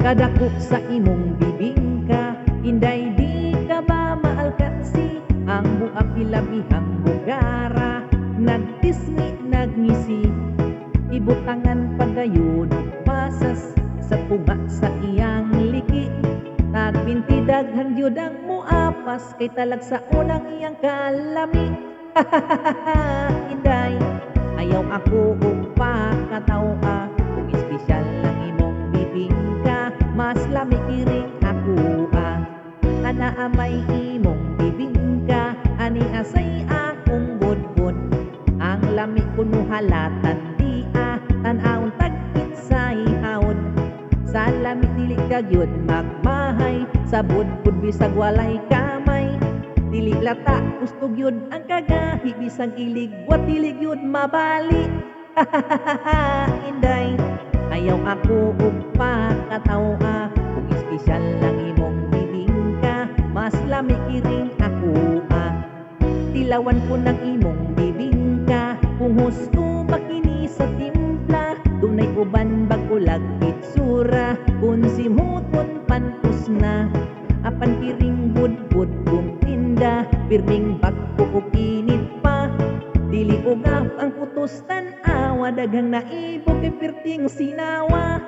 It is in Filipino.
kadako sa imong bibingka. Inday di ka ba maalkansi, ang buak ilabihang bugara. Nagtismi nagngisi, ibutangan pagayon masas sa tunga sa iyang liki. Nagpinti daghan gyud ang muapas, kay talag sa unang iyang kalami. Inday, ayaw ako upa katawa, kung espesyal lang imong bibingka, mas lami iring ako anaamay imong bibingka, ani asay akong budbud. Ang lami kuno halatan di tan-awon tagkit sa ihawd. Sa lami dili ka gyud magmahay, sa budbud bisag walay kamay. Dili lata gusto gyud ang kagahi, bisag iligwat dili gyud mabali. Inday, ayaw ako upa katawa, kung espesyal lang imong bibingka, mas lami iring ako tilawan ko ng imong bibingka. Kung husto makini sa timpla, dunay uban bagulag itsura. Kung simuton pantos na, apan kiring budbud kung tinda, pirming bagko o kinit pa. Dili ugap ang kutos tan-awa, daghang naibog kay perting sinawa.